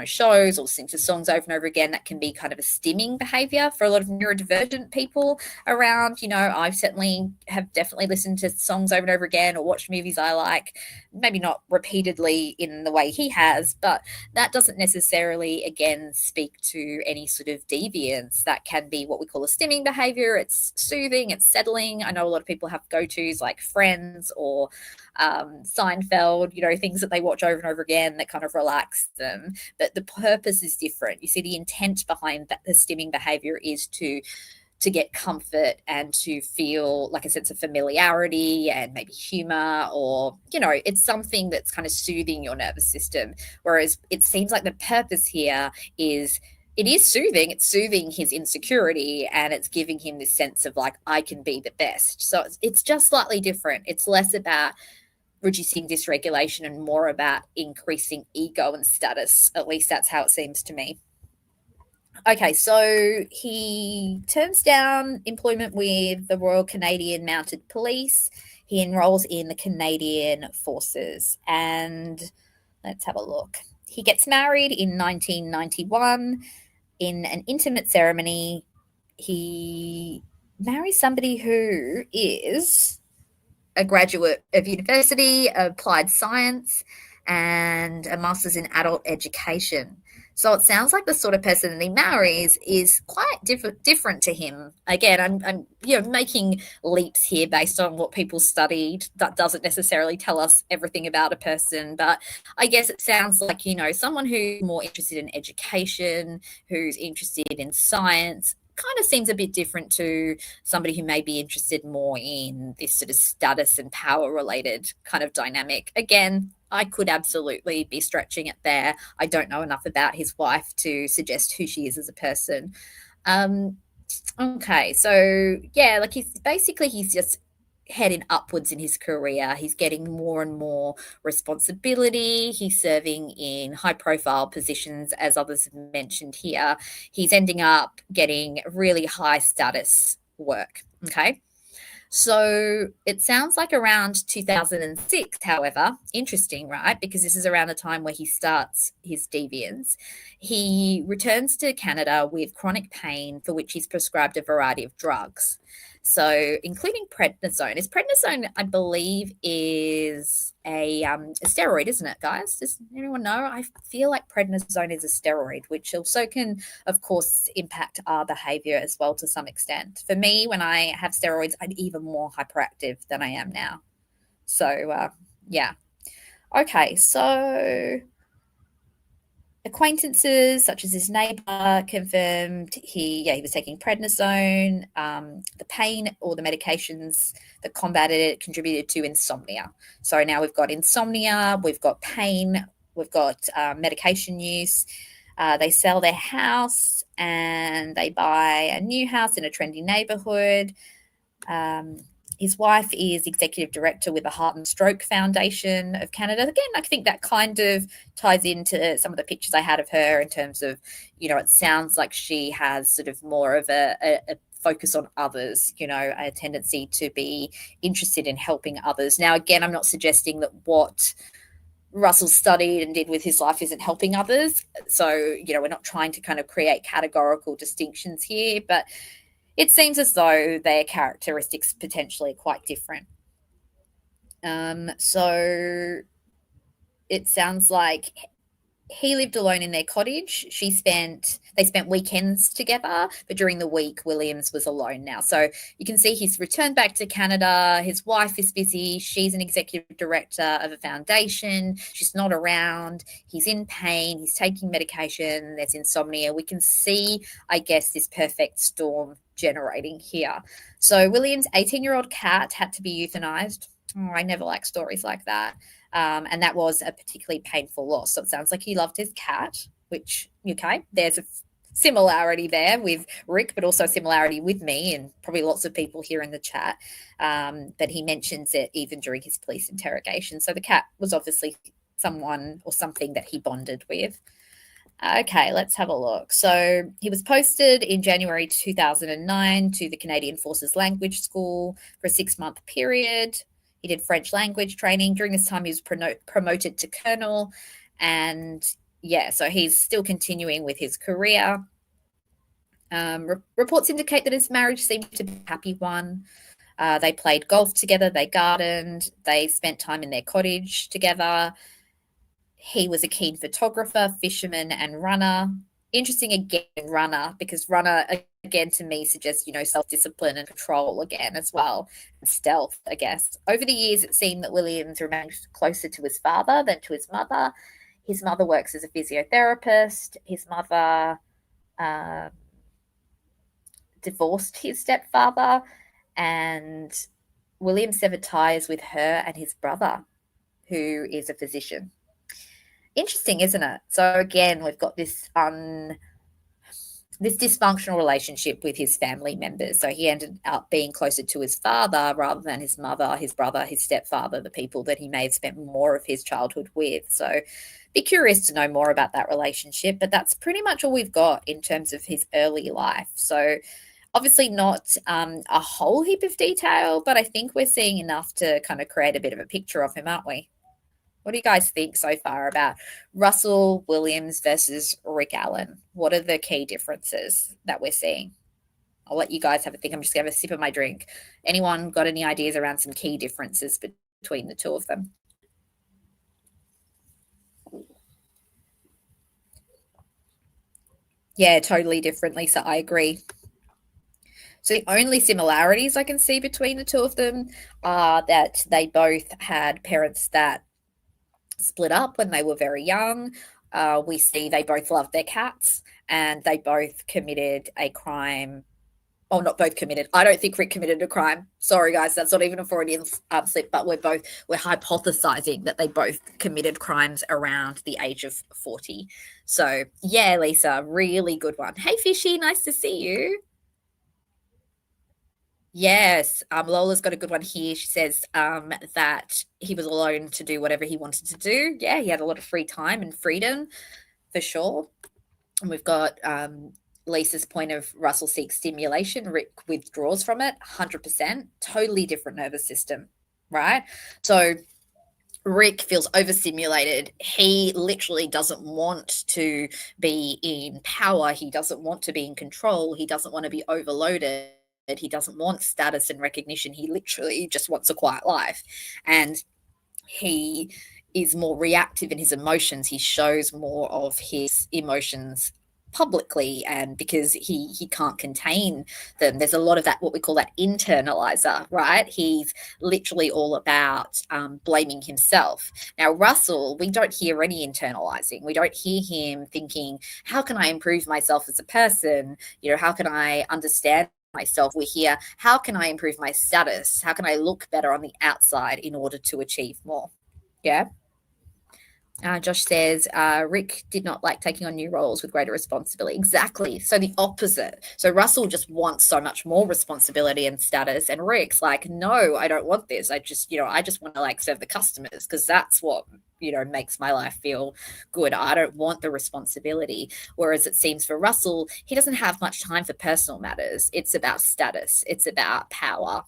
shows or listening to songs over and over again. That can be kind of a stimming behavior for a lot of neurodivergent people around. I certainly have definitely listened to songs over and over again or watched movies I like, maybe not repeatedly in the way he has, but that doesn't necessarily, again, speak to any sort of deviance. That can be what we call a stimming behavior. It's soothing, it's settling. I know a lot of people have go-tos like Friends or Seinfeld, things that they watch over and over again that kind of relax them. But the purpose is different. You see, the intent behind the stimming behavior is to get comfort and to feel like a sense of familiarity and maybe humor, or it's something that's kind of soothing your nervous system. Whereas it seems like the purpose here is it is soothing. It's soothing his insecurity and it's giving him this sense of like, I can be the best. So it's just slightly different. It's less about reducing dysregulation and more about increasing ego and status. At least that's how it seems to me. Okay, so he turns down employment with the Royal Canadian Mounted Police. He enrolls in the Canadian Forces, and let's have a look. He gets married in 1991 in an intimate ceremony. He marries somebody who is a graduate of university, applied science, and a master's in adult education. So it sounds like the sort of person that he marries is quite different to him. Again, I'm making leaps here based on what people studied. That doesn't necessarily tell us everything about a person, but I guess it sounds like, someone who's more interested in education, who's interested in science, kind of seems a bit different to somebody who may be interested more in this sort of status and power related kind of dynamic. Again, I could absolutely be stretching it there. I don't know enough about his wife to suggest who she is as a person. Okay, so yeah, like he's just heading upwards in his career. He's getting more and more responsibility. He's serving in high profile positions, as others have mentioned here. He's ending up getting really high status work. Okay. So it sounds like around 2006, however, interesting, right? Because this is around the time where he starts his deviance. He returns to Canada with chronic pain for which he's prescribed a variety of drugs. So including prednisone. Prednisone, I believe, is a steroid, isn't it, guys? Does anyone know? I feel like prednisone is a steroid, which also can, of course, impact our behavior as well to some extent. For me, when I have steroids, I'm even more hyperactive than I am now. So, yeah. Okay, so acquaintances such as his neighbor confirmed he was taking prednisone. The pain or the medications that combated it contributed to insomnia. So now we've got insomnia, we've got pain, we've got medication use. They sell their house and they buy a new house in a trendy neighborhood. Um, his wife is executive director with the Heart and Stroke Foundation of Canada. Again, I think that kind of ties into some of the pictures I had of her in terms of, it sounds like she has sort of more of a focus on others, a tendency to be interested in helping others. Now, again, I'm not suggesting that what Russell studied and did with his life isn't helping others. So, we're not trying to kind of create categorical distinctions here, but it seems as though their characteristics potentially are quite different. So it sounds like he lived alone in their cottage. They spent weekends together, but during the week, Williams was alone now. So you can see he's returned back to Canada. His wife is busy. She's an executive director of a foundation. She's not around. He's in pain. He's taking medication. There's insomnia. We can see, I guess, this perfect storm generating here. So Williams' 18-year-old cat had to be euthanized. Oh, I never like stories like that. And that was a particularly painful loss. So it sounds like he loved his cat, which, okay, there's a similarity there with Rick, but also a similarity with me and probably lots of people here in the chat. But he mentions it even during his police interrogation. So the cat was obviously someone or something that he bonded with. Okay, let's have a look. So he was posted in January 2009 to the Canadian Forces Language School for a 6-month period. He did French language training. During this time, he was promoted to colonel. And yeah, so he's still continuing with his career. Reports indicate that his marriage seemed to be a happy one. They played golf together. They gardened. They spent time in their cottage together. He was a keen photographer, fisherman, and runner. Interesting again, runner, because runner, again, to me suggests, self-discipline and control again as well. Stealth, I guess. Over the years, it seemed that Williams remained closer to his father than to his mother. His mother works as a physiotherapist. His mother divorced his stepfather, and Williams severed ties with her and his brother, who is a physician. Interesting, isn't it? So again, we've got this dysfunctional relationship with his family members. So he ended up being closer to his father rather than his mother, his brother, his stepfather, the people that he may have spent more of his childhood with. So be curious to know more about that relationship, but that's pretty much all we've got in terms of his early life. So obviously not a whole heap of detail, but I think we're seeing enough to kind of create a bit of a picture of him, aren't we? What do you guys think so far about Russell Williams versus Rick Allen? What are the key differences that we're seeing? I'll let you guys have a think. I'm just going to have a sip of my drink. Anyone got any ideas around some key differences between the two of them? Yeah, totally different, Lisa. I agree. So the only similarities I can see between the two of them are that they both had parents that split up when they were very young. We see they both loved their cats and they both committed a crime. Oh, not both committed. I don't think Rick committed a crime. Sorry, guys, that's not even a Freudian slip. But we're hypothesizing that they both committed crimes around the age of 40. So yeah, Lisa, really good one. Hey, Fishy, nice to see you. Yes, Lola's got a good one here. She says that he was alone to do whatever he wanted to do. Yeah, he had a lot of free time and freedom for sure. And we've got Lisa's point of Russell seeks stimulation, Rick withdraws from it, 100%. Totally different nervous system, right? So Rick feels overstimulated. He literally doesn't want to be in power. He doesn't want to be in control. He doesn't want to be overloaded. He doesn't want status and recognition. He literally just wants a quiet life. And he is more reactive in his emotions. He shows more of his emotions publicly, and because he can't contain them, there's a lot of that, what we call that internalizer, right? He's literally all about blaming himself. Now Russell, we don't hear any internalizing. We don't hear him thinking, how can I improve myself as a person? How can I understand myself? We hear, how can I improve my status? How can I look better on the outside in order to achieve more? Yeah. Josh says, Rick did not like taking on new roles with greater responsibility. Exactly. So the opposite. So Russell just wants so much more responsibility and status. And Rick's like, no, I don't want this. I just want to like serve the customers because that's what, makes my life feel good. I don't want the responsibility. Whereas it seems for Russell, he doesn't have much time for personal matters. It's about status, it's about power.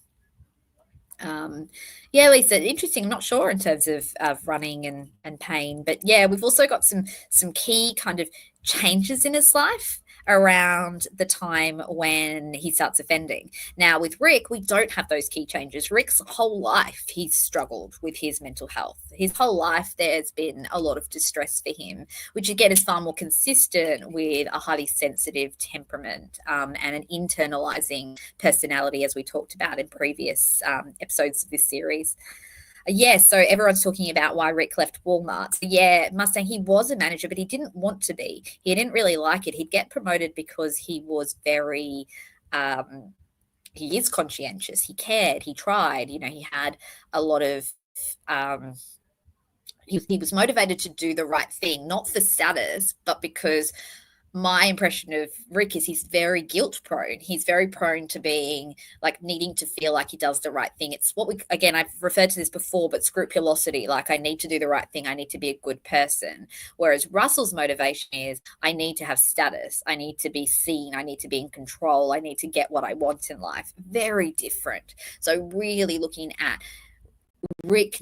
Yeah, Lisa, interesting. I'm not sure in terms of running and pain, but yeah, we've also got some key kind of changes in his life around the time when he starts offending. Now, with Rick, we don't have those key changes. Rick's whole life, he's struggled with his mental health. His whole life, there's been a lot of distress for him, which again is far more consistent with a highly sensitive temperament and an internalizing personality, as we talked about in previous episodes of this series. Yeah, so everyone's talking about why Rick left Walmart. So yeah, Mustang, he was a manager, but he didn't want to be. He didn't really like it. He'd get promoted because he was very, he is conscientious. He cared. He tried. He had a lot of, um, he was motivated to do the right thing, not for status, but because my impression of Rick is he's very guilt prone. He's very prone to being like needing to feel like he does the right thing. It's what again, I've referred to this before, but scrupulosity, like I need to do the right thing. I need to be a good person. Whereas Russell's motivation is I need to have status. I need to be seen. I need to be in control. I need to get what I want in life. Very different. So really looking at Rick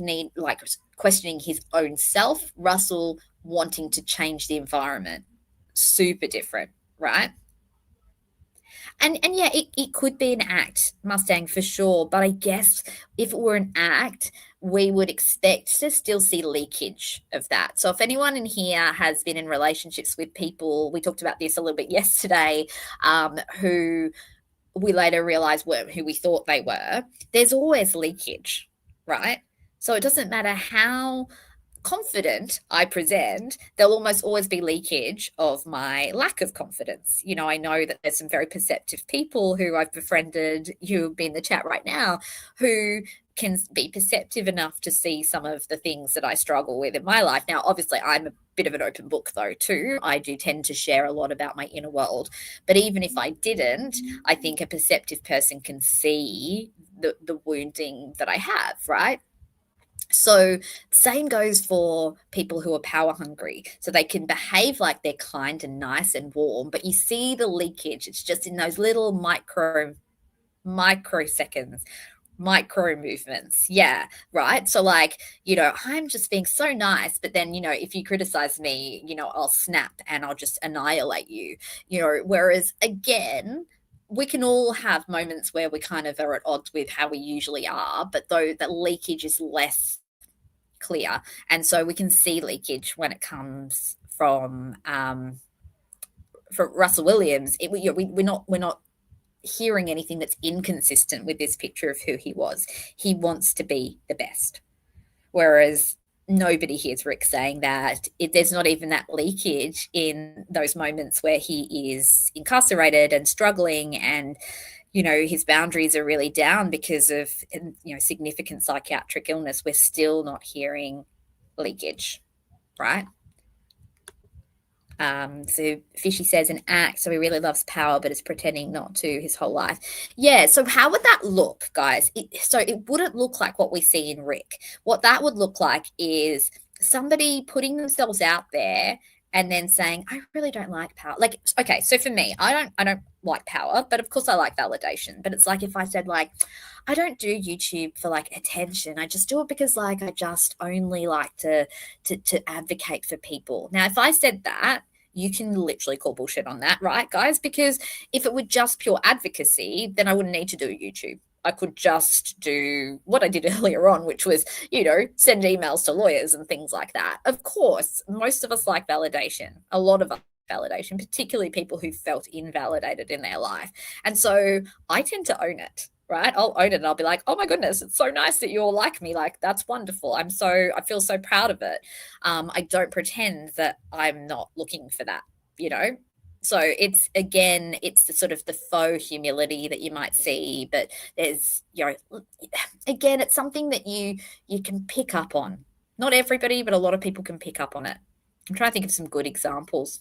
questioning his own self, Russell wanting to change the environment. Super different, right? And yeah, it could be an act, Mustang, for sure. But I guess if it were an act, we would expect to still see leakage of that. So if anyone in here has been in relationships with people, we talked about this a little bit yesterday, who we later realized weren't who we thought they were, there's always leakage, right? So it doesn't matter how confident I present, there'll almost always be leakage of my lack of confidence. I know that there's some very perceptive people who I've befriended, who've been in the chat right now, who can be perceptive enough to see some of the things that I struggle with in my life. Now, obviously, I'm a bit of an open book, though, too. I do tend to share a lot about my inner world. But even if I didn't, I think a perceptive person can see the wounding that I have, right? So same goes for people who are power hungry. So they can behave like they're kind and nice and warm, but you see the leakage. It's just in those little microseconds, micro movements. Yeah, right. So like, I'm just being so nice, but then, if you criticize me, I'll snap and I'll just annihilate you. Whereas again, we can all have moments where we kind of are at odds with how we usually are, but though that leakage is less clear. And so we can see leakage when it comes from for Russell Williams. We're not hearing anything that's inconsistent with this picture of who he was. He wants to be the best. Whereas nobody hears Rick saying that. There's not even that leakage in those moments where he is incarcerated and struggling and his boundaries are really down because of significant psychiatric illness. We're still not hearing leakage, right? So Fishy says an act, so he really loves power, but is pretending not to his whole life. Yeah, so how would that look, guys? It wouldn't look like what we see in Rick. What that would look like is somebody putting themselves out there and then saying, I really don't like power. Like, okay, so for me, I don't like power, but of course I like validation. But it's like if I said like, I don't do YouTube for like attention. I just do it because like I just only like to advocate for people. Now, if I said that, you can literally call bullshit on that, right, guys? Because if it were just pure advocacy, then I wouldn't need to do YouTube. I could just do what I did earlier on, which was, send emails to lawyers and things like that. Of course, most of us like validation. A lot of us validation, particularly people who felt invalidated in their life. And so I tend to own it. Right? I'll own it and I'll be like, oh my goodness, it's so nice that you all like me. Like, that's wonderful. I feel so proud of it. I don't pretend that I'm not looking for that, So it's the sort of the faux humility that you might see, but there's, again, it's something that you can pick up on. Not everybody, but a lot of people can pick up on it. I'm trying to think of some good examples.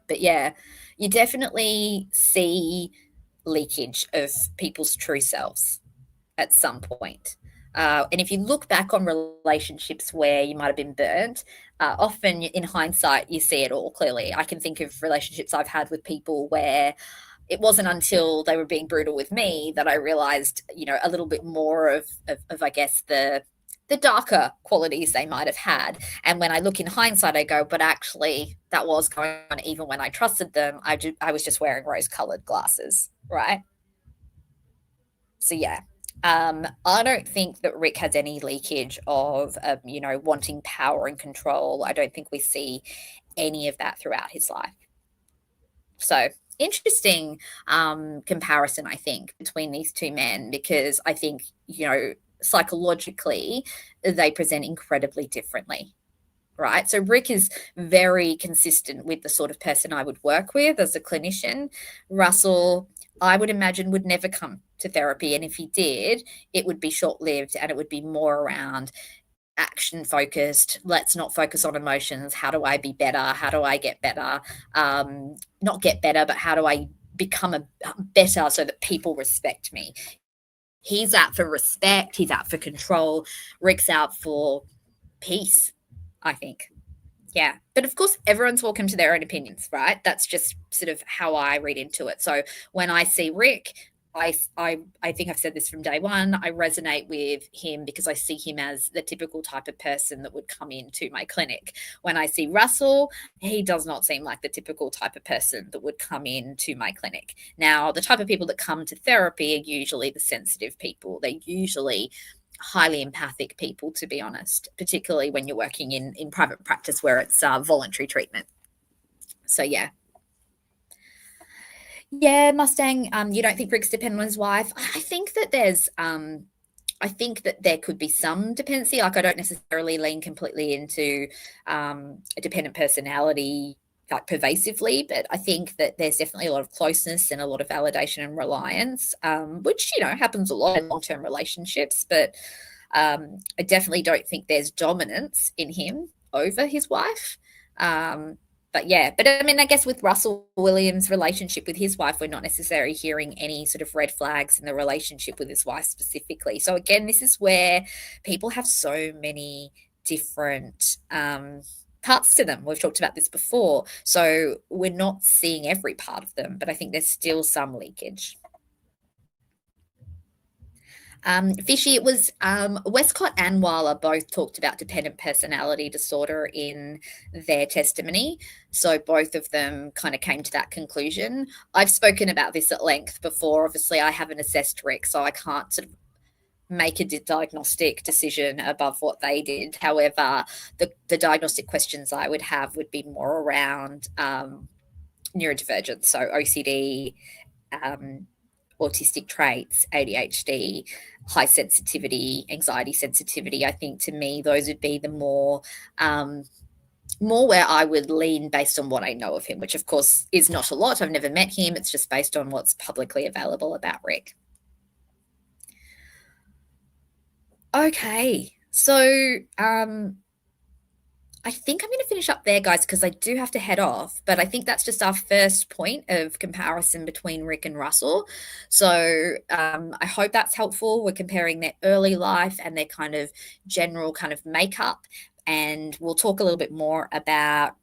But yeah, you definitely see leakage of people's true selves at some point. And if you look back on relationships where you might have been burnt, often in hindsight, you see it all clearly. I can think of relationships I've had with people where it wasn't until they were being brutal with me that I realized, a little bit more of I guess, the darker qualities they might have had. And when I look in hindsight, I go, but actually, that was going on even when I trusted them. I was just wearing rose colored glasses, right? So yeah, I don't think that Rick has any leakage of, wanting power and control. I don't think we see any of that throughout his life. So interesting comparison, I think, between these two men, because I think, psychologically, they present incredibly differently. Right. So Rick is very consistent with the sort of person I would work with as a clinician. Russell, I would imagine, would never come to therapy. And if he did, it would be short lived and it would be more around action focused. Let's not focus on emotions. How do I be better? How do I get better? Not get better, but how do I become a better so that people respect me? He's out for respect. He's out for control. Rick's out for peace, I think. Yeah. But of course, everyone's welcome to their own opinions, right? That's just sort of how I read into it. So when I see Rick, I think I've said this from day one. I resonate with him because I see him as the typical type of person that would come into my clinic. When I see Russell, he does not seem like the typical type of person that would come into my clinic. Now, the type of people that come to therapy are usually the sensitive people. They're usually highly empathic people, to be honest, particularly when you're working in private practice where it's voluntary treatment. So yeah. Yeah, Mustang. You don't think Rick's dependent on his wife? I think that I think that there could be some dependency. Like, I don't necessarily lean completely into a dependent personality, like, pervasively, but I think that there's definitely a lot of closeness and a lot of validation and reliance, which, happens a lot in long-term relationships. But I definitely don't think there's dominance in him over his wife. But yeah, but I mean, I guess with Russell Williams' relationship with his wife, we're not necessarily hearing any sort of red flags in the relationship with his wife specifically. So again, this is where people have so many different parts to them. We've talked about this before. So we're not seeing every part of them, but I think there's still some leakage. Fishy, it was Westcott and Weiler both talked about dependent personality disorder in their testimony. So both of them kind of came to that conclusion. I've spoken about this at length before. Obviously, I haven't assessed Rick, so I can't sort of make a diagnostic decision above what they did. However, the diagnostic questions I would have would be more around neurodivergence, so OCD, autistic traits, ADHD, high sensitivity, anxiety sensitivity. I think, to me, those would be the more where I would lean based on what I know of him, which of course is not a lot. I've never met him. It's just based on what's publicly available about Rick. Okay. So I think I'm going to finish up there, guys, because I do have to head off. But I think that's just our first point of comparison between Rick and Russell. So I hope that's helpful. We're comparing their early life and their kind of general kind of makeup. And we'll talk a little bit more about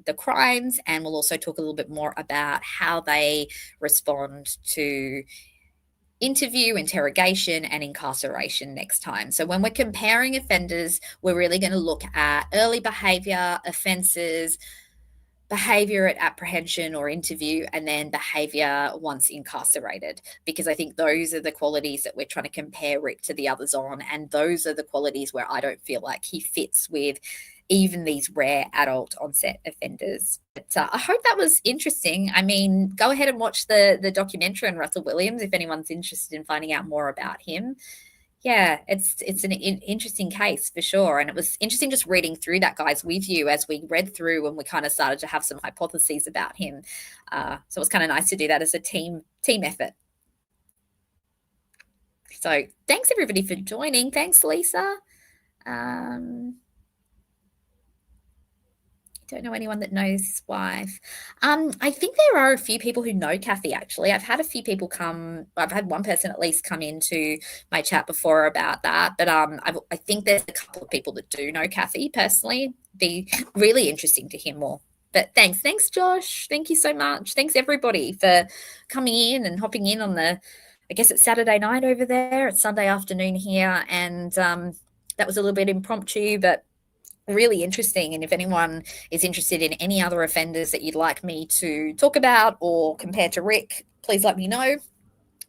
the crimes, and we'll also talk a little bit more about how they respond to interview, interrogation, and incarceration next time. So when we're comparing offenders, we're really going to look at early behavior, offenses, behavior at apprehension or interview, and then behavior once incarcerated, because I think those are the qualities that we're trying to compare Rick to the others on, and those are the qualities where I don't feel like he fits with even these rare adult onset offenders. But I hope that was interesting. I mean, go ahead and watch the documentary on Russell Williams if anyone's interested in finding out more about him. Yeah, it's an interesting case for sure, and it was interesting just reading through that, guys, with you as we read through and we kind of started to have some hypotheses about him. So it was kind of nice to do that as a team effort. So thanks everybody for joining. Thanks, Lisa. Um, don't know anyone that knows his wife. I think there are a few people who know Kathy, actually. I've had a few people come, I've had one person at least come into my chat before about that. But I think there's a couple of people that do know Kathy personally. Be really interesting to hear more. But thanks. Thanks, Josh. Thank you so much. Thanks, everybody, for coming in and hopping in on the, I guess it's Saturday night over there. It's Sunday afternoon here. And that was a little bit impromptu, but really interesting. And if anyone is interested in any other offenders that you'd like me to talk about or compare to Rick, please let me know.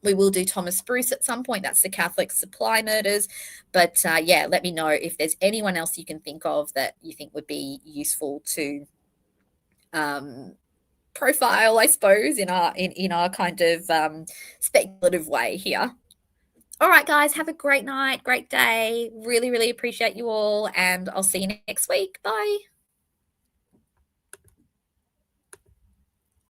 We will do Thomas Bruce at some point. That's the Catholic supply murders. But yeah, let me know if there's anyone else you can think of that you think would be useful to profile, I suppose, in our kind of speculative way here. All right, guys, have a great night, great day. Really, really appreciate you all, and I'll see you next week. Bye.